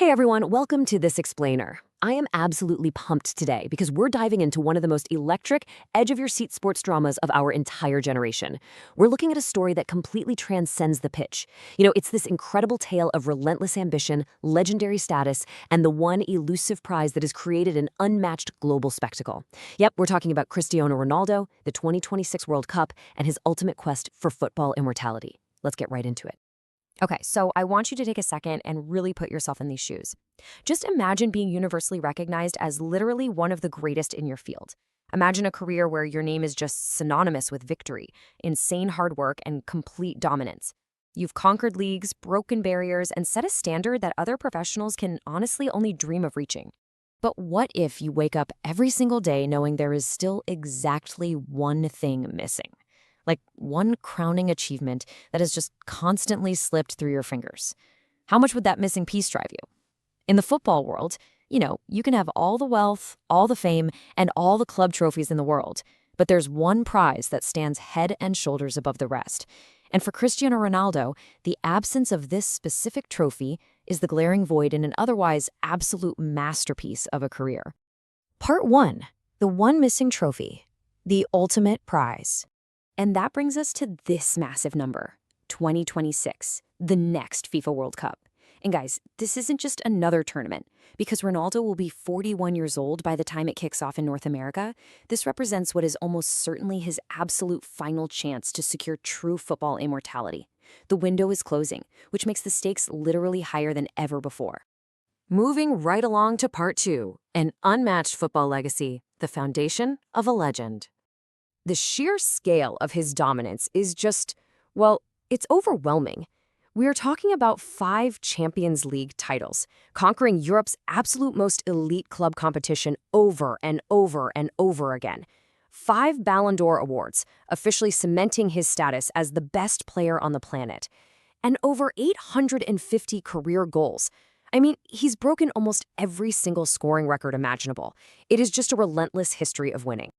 Hey everyone, welcome to This Explainer. I am absolutely pumped today because we're diving into one of the most electric, edge-of-your-seat sports dramas of our entire generation. We're looking at a story that completely transcends the pitch. It's this incredible tale of relentless ambition, legendary status, and the one elusive prize that has created an unmatched global spectacle. Yep, we're talking about Cristiano Ronaldo, the 2026 World Cup, and his ultimate quest for football immortality. Let's get right into it. Okay, so I want you to take a second and really put yourself in these shoes. Just imagine being universally recognized as literally one of the greatest in your field. Imagine a career where your name is just synonymous with victory, insane hard work, and complete dominance. You've conquered leagues, broken barriers, and set a standard that other professionals can honestly only dream of reaching. But what if you wake up every single day knowing there is still exactly one thing missing? Like one crowning achievement that has just constantly slipped through your fingers. How much would that missing piece drive you? In the football world, you can have all the wealth, all the fame, and all the club trophies in the world, but there's one prize that stands head and shoulders above the rest. And for Cristiano Ronaldo, the absence of this specific trophy is the glaring void in an otherwise absolute masterpiece of a career. Part 1. The one missing trophy. The ultimate prize. And that brings us to this massive number, 2026, the next FIFA World Cup. And guys, this isn't just another tournament. Because Ronaldo will be 41 years old by the time it kicks off in North America, this represents what is almost certainly his absolute final chance to secure true football immortality. The window is closing, which makes the stakes literally higher than ever before. Moving right along to part 2, an unmatched football legacy, the foundation of a legend. The sheer scale of his dominance is just, it's overwhelming. We are talking about 5 Champions League titles, conquering Europe's absolute most elite club competition over and over and over again. 5 Ballon d'Or awards, officially cementing his status as the best player on the planet. And over 850 career goals. I mean, he's broken almost every single scoring record imaginable. It is just a relentless history of winning.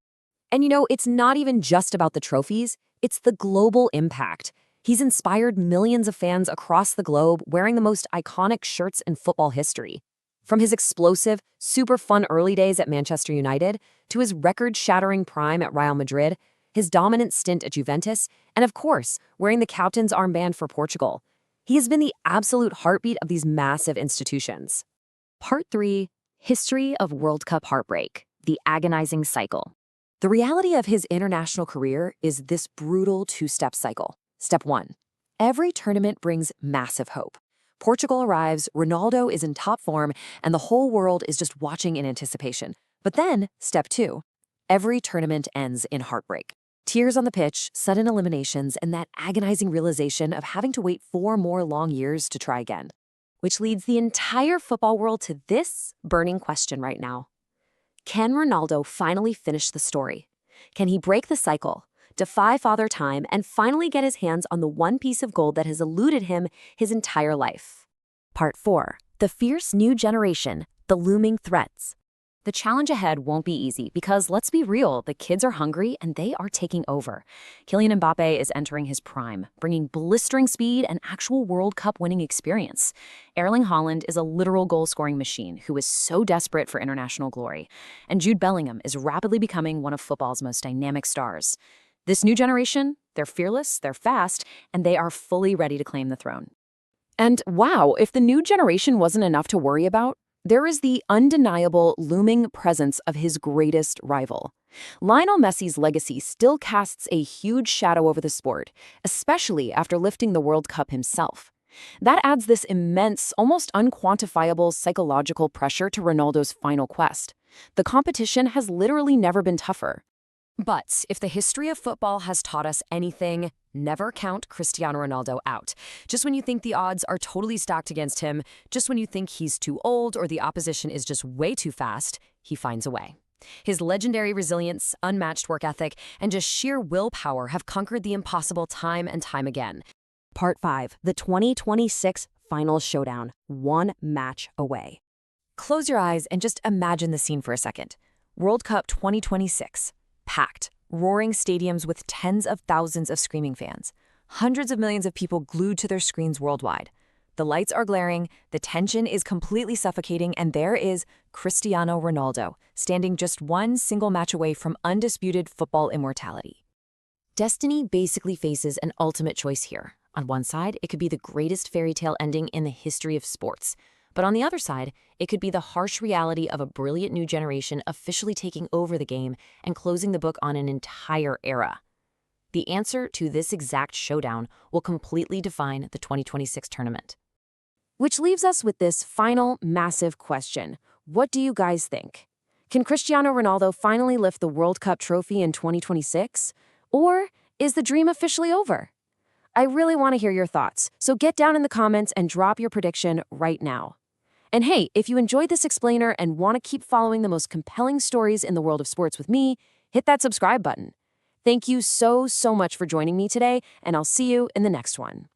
And it's not even just about the trophies, it's the global impact. He's inspired millions of fans across the globe wearing the most iconic shirts in football history. From his explosive, super fun early days at Manchester United, to his record-shattering prime at Real Madrid, his dominant stint at Juventus, and of course, wearing the captain's armband for Portugal. He has been the absolute heartbeat of these massive institutions. Part 3. History of World Cup Heartbreak, the agonizing cycle. The reality of his international career is this brutal 2-step cycle. Step 1. Every tournament brings massive hope. Portugal arrives, Ronaldo is in top form, and the whole world is just watching in anticipation. But then, Step 2. Every tournament ends in heartbreak. Tears on the pitch, sudden eliminations, and that agonizing realization of having to wait 4 more long years to try again. Which leads the entire football world to this burning question right now. Can Ronaldo finally finish the story? Can he break the cycle, defy Father Time, and finally get his hands on the one piece of gold that has eluded him his entire life? Part 4. The fierce new generation, the looming threats. The challenge ahead won't be easy because, let's be real, the kids are hungry and they are taking over. Kylian Mbappe is entering his prime, bringing blistering speed and actual World Cup winning experience. Erling Haaland is a literal goal-scoring machine who is so desperate for international glory. And Jude Bellingham is rapidly becoming one of football's most dynamic stars. This new generation, they're fearless, they're fast, and they are fully ready to claim the throne. And wow, if the new generation wasn't enough to worry about, there is the undeniable looming presence of his greatest rival. Lionel Messi's legacy still casts a huge shadow over the sport, especially after lifting the World Cup himself. That adds this immense, almost unquantifiable psychological pressure to Ronaldo's final quest. The competition has literally never been tougher. But if the history of football has taught us anything, never count Cristiano Ronaldo out. Just when you think the odds are totally stacked against him, just when you think he's too old or the opposition is just way too fast, he finds a way. His legendary resilience, unmatched work ethic, and just sheer willpower have conquered the impossible time and time again. Part 5. The 2026 Final Showdown, one match away. Close your eyes and just imagine the scene for a second. World Cup 2026. Packed, roaring stadiums with tens of thousands of screaming fans. Hundreds of millions of people glued to their screens worldwide. The lights are glaring, the tension is completely suffocating, and there is Cristiano Ronaldo, standing just one single match away from undisputed football immortality. Destiny basically faces an ultimate choice here. On one side, it could be the greatest fairy tale ending in the history of sports. But on the other side, it could be the harsh reality of a brilliant new generation officially taking over the game and closing the book on an entire era. The answer to this exact showdown will completely define the 2026 tournament. Which leaves us with this final massive question. What do you guys think? Can Cristiano Ronaldo finally lift the World Cup trophy in 2026? Or is the dream officially over? I really want to hear your thoughts, so get down in the comments and drop your prediction right now. And hey, if you enjoyed this explainer and want to keep following the most compelling stories in the world of sports with me, hit that subscribe button. Thank you so much for joining me today, and I'll see you in the next one.